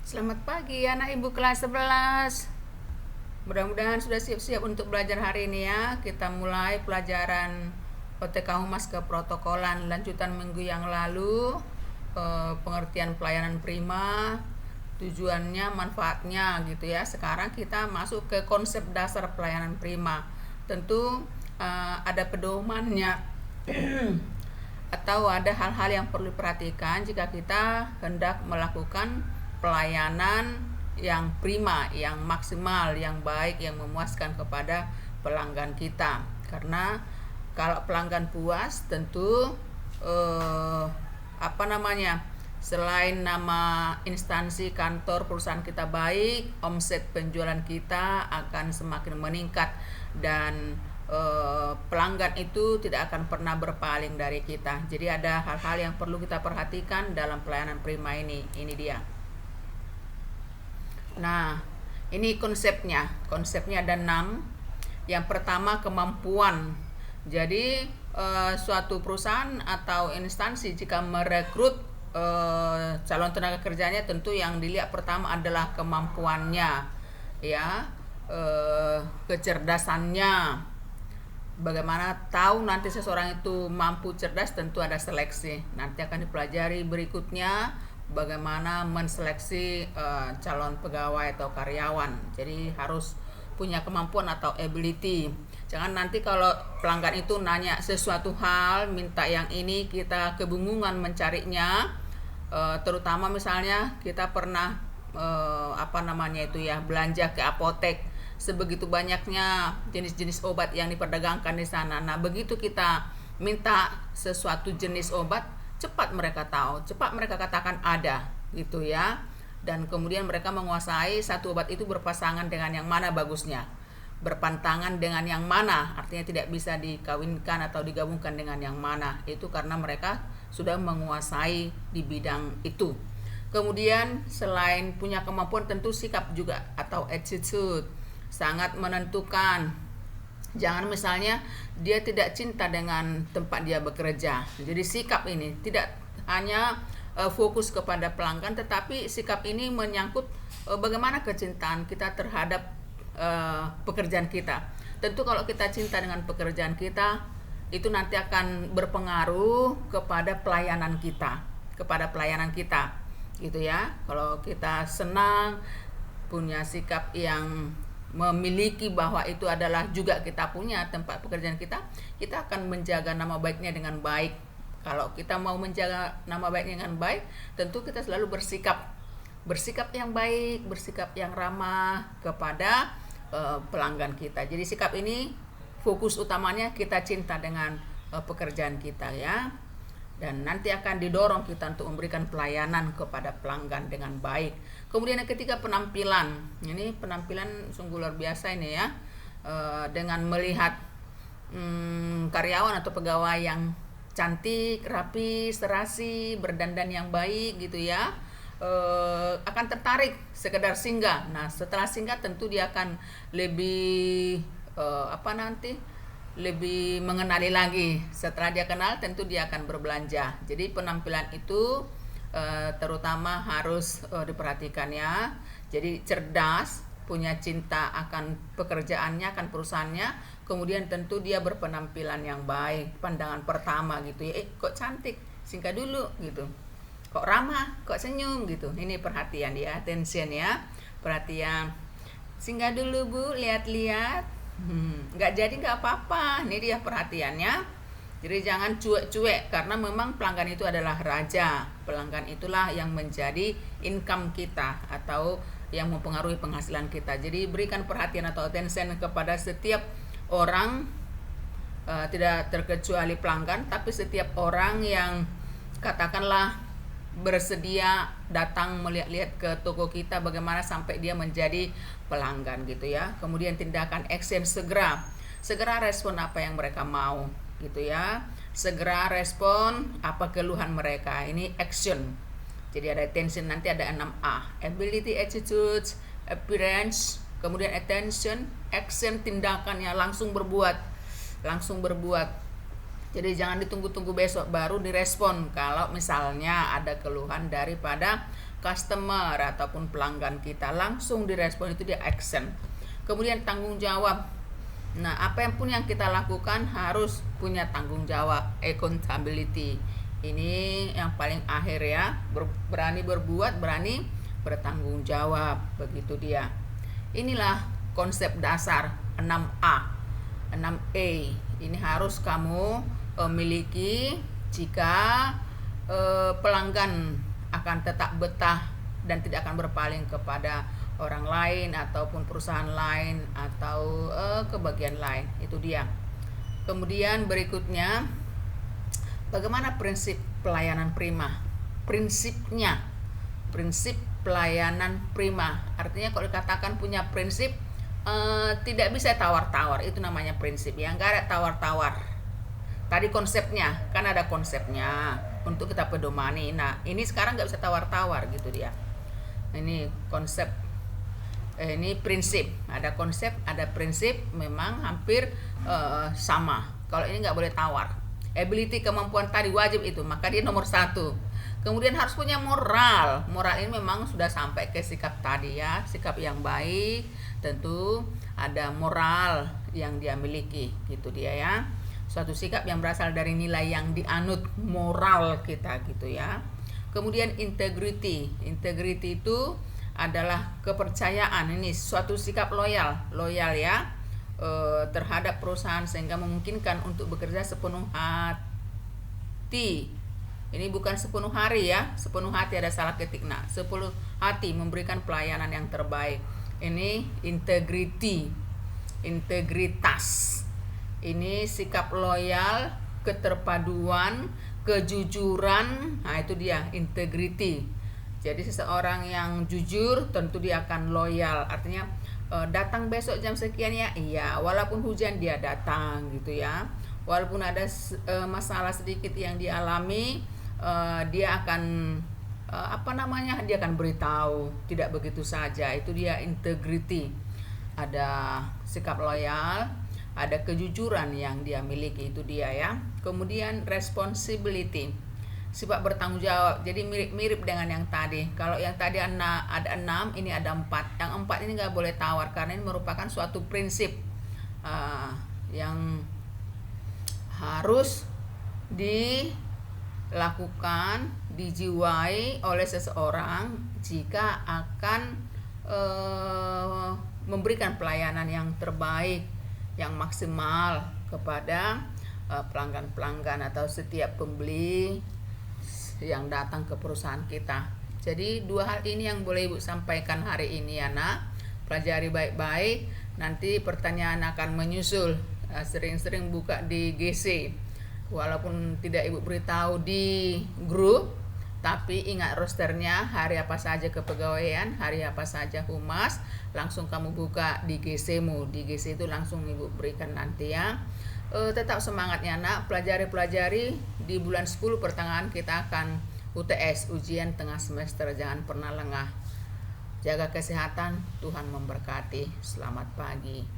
Selamat pagi anak ibu kelas 11. Mudah-mudahan sudah siap-siap untuk belajar hari ini ya. Kita mulai pelajaran OTK Humas keprotokolan lanjutan minggu yang lalu. Pengertian pelayanan prima, tujuannya, manfaatnya gitu ya. Sekarang kita masuk ke konsep dasar pelayanan prima. Tentu ada pedomannya atau ada hal-hal yang perlu diperhatikan jika kita hendak melakukan pelayanan yang prima, yang maksimal, yang baik, yang memuaskan kepada pelanggan kita. Karena kalau pelanggan puas, tentu selain nama instansi, kantor, perusahaan kita baik, omset penjualan kita akan semakin meningkat dan pelanggan itu tidak akan pernah berpaling dari kita. Jadi ada hal-hal yang perlu kita perhatikan dalam pelayanan prima ini. Ini dia. Nah, ini konsepnya. Konsepnya ada 6. Yang pertama, kemampuan. Jadi suatu perusahaan atau instansi jika merekrut calon tenaga kerjanya, tentu yang dilihat pertama adalah kemampuannya, ya, kecerdasannya. Bagaimana tahu nanti seseorang itu mampu cerdas? Tentu ada seleksi. Nanti akan dipelajari berikutnya bagaimana menseleksi calon pegawai atau karyawan. Jadi harus punya kemampuan atau ability. Jangan nanti kalau pelanggan itu nanya sesuatu hal, minta yang ini, kita kebingungan mencarinya. Terutama misalnya kita pernah belanja ke apotek. Sebegitu banyaknya jenis-jenis obat yang diperdagangkan di sana. Nah, begitu kita minta sesuatu jenis obat, cepat mereka tahu, cepat mereka katakan ada, gitu ya. Dan kemudian mereka menguasai satu obat itu berpasangan dengan yang mana bagusnya, berpantangan dengan yang mana, artinya tidak bisa dikawinkan atau digabungkan dengan yang mana. Itu karena mereka sudah menguasai di bidang itu. Kemudian selain punya kemampuan, tentu sikap juga atau attitude sangat menentukan. Jangan misalnya dia tidak cinta dengan tempat dia bekerja. Jadi sikap ini tidak hanya fokus kepada pelanggan, tetapi sikap ini menyangkut bagaimana kecintaan kita terhadap pekerjaan kita. Tentu kalau kita cinta dengan pekerjaan kita, itu nanti akan berpengaruh kepada pelayanan kita, gitu ya. Kalau kita senang, punya sikap yang memiliki bahwa itu adalah juga kita punya tempat pekerjaan kita akan menjaga nama baiknya dengan baik. Kalau kita mau menjaga nama baiknya dengan baik, tentu kita selalu bersikap yang baik, bersikap yang ramah kepada pelanggan kita. Jadi sikap ini fokus utamanya kita cinta dengan pekerjaan kita ya. Dan nanti akan didorong kita untuk memberikan pelayanan kepada pelanggan dengan baik. Kemudian yang ketiga, penampilan. Ini penampilan sungguh luar biasa ini ya. Dengan melihat karyawan atau pegawai yang cantik, rapi, serasi, berdandan yang baik gitu ya, akan tertarik sekedar singgah. Nah, setelah singgah tentu dia akan lebih lebih mengenali lagi. Setelah dia kenal, tentu dia akan berbelanja. Jadi penampilan itu terutama harus diperhatikan ya. Jadi cerdas, punya cinta akan pekerjaannya, akan perusahaannya. Kemudian tentu dia berpenampilan yang baik. Pandangan pertama gitu ya, kok cantik, singkat dulu gitu. Kok ramah, kok senyum gitu. Ini perhatian ya, attention ya. Perhatian. Singgah dulu Bu, lihat-lihat. Nggak jadi nggak apa-apa. Ini dia perhatiannya. Jadi jangan cuek-cuek, karena memang pelanggan itu adalah raja. Pelanggan itulah yang menjadi income kita atau yang mempengaruhi penghasilan kita. Jadi berikan perhatian atau attention kepada setiap orang, tidak terkecuali pelanggan, tapi setiap orang yang katakanlah bersedia datang melihat-lihat ke toko kita, bagaimana sampai dia menjadi pelanggan gitu ya. Kemudian tindakan action, segera respon apa yang mereka mau gitu ya. Segera respon apa keluhan mereka. Ini action. Jadi ada attention, nanti ada 6A. Ability, attitude, appearance, kemudian attention, action, tindakannya langsung berbuat. Jadi jangan ditunggu-tunggu besok baru direspon kalau misalnya ada keluhan daripada customer ataupun pelanggan kita, langsung direspon, itu dia action. Kemudian tanggung jawab. Nah, apa yang pun yang kita lakukan harus punya tanggung jawab, accountability. Ini yang paling akhir ya, berani berbuat, berani bertanggung jawab, begitu dia. Inilah konsep dasar 6A, 6E. Ini harus kamu miliki jika pelanggan akan tetap betah dan tidak akan berpaling kepada orang lain ataupun perusahaan lain atau ke bagian lain. Itu dia. Kemudian berikutnya, bagaimana prinsip pelayanan prima? Prinsip pelayanan prima. Artinya kalau dikatakan punya prinsip, tidak bisa tawar-tawar. Itu namanya prinsip ya, nggak ada tawar-tawar. Tadi konsepnya, kan ada konsepnya untuk kita pedomani. Nah, ini sekarang nggak bisa tawar-tawar gitu dia. Ini konsep, ini prinsip. Ada konsep, ada prinsip, memang hampir sama. Kalau ini nggak boleh tawar. Ability, kemampuan tadi wajib itu, maka dia nomor 1. Kemudian harus punya moral. Moral ini memang sudah sampai ke sikap tadi ya, sikap yang baik. Tentu ada moral yang dia miliki, gitu dia ya. Suatu sikap yang berasal dari nilai yang dianut, moral kita gitu ya. Kemudian integrity. Integrity itu adalah kepercayaan. Ini suatu sikap loyal ya, terhadap perusahaan sehingga memungkinkan untuk bekerja sepenuh hati. Ini bukan sepenuh hari ya, sepenuh hati, ada salah ketik. Nah, sepenuh hati memberikan pelayanan yang terbaik. Ini integrity, integritas. Ini sikap loyal, keterpaduan, kejujuran. Nah, itu dia integrity. Jadi seseorang yang jujur tentu dia akan loyal. Artinya datang besok jam sekian ya, iya, walaupun hujan dia datang gitu ya. Walaupun ada masalah sedikit yang dialami, dia akan dia akan beritahu, tidak begitu saja. Itu dia integrity. Ada sikap loyal, ada kejujuran yang dia miliki, itu dia ya. Kemudian responsibility, sifat bertanggung jawab. Jadi mirip dengan yang tadi. Kalau yang tadi ada 6, ini ada 4. Yang 4 ini nggak boleh tawar karena ini merupakan suatu prinsip yang harus dilakukan, dijiwai oleh seseorang jika akan memberikan pelayanan yang terbaik, yang maksimal kepada pelanggan-pelanggan atau setiap pembeli yang datang ke perusahaan kita. Jadi 2 hal ini yang boleh Ibu sampaikan hari ini ya nak. Pelajari baik-baik, nanti pertanyaan akan menyusul. Sering-sering buka di GC. Walaupun tidak Ibu beritahu di grup, tapi ingat rosternya, hari apa saja kepegawaian, hari apa saja humas, langsung kamu buka di GC-mu. Di GC itu langsung Ibu berikan nanti ya. Tetap semangatnya nak, pelajari di bulan 10 pertengahan kita akan UTS, ujian tengah semester. Jangan pernah lengah, jaga kesehatan, Tuhan memberkati. Selamat pagi.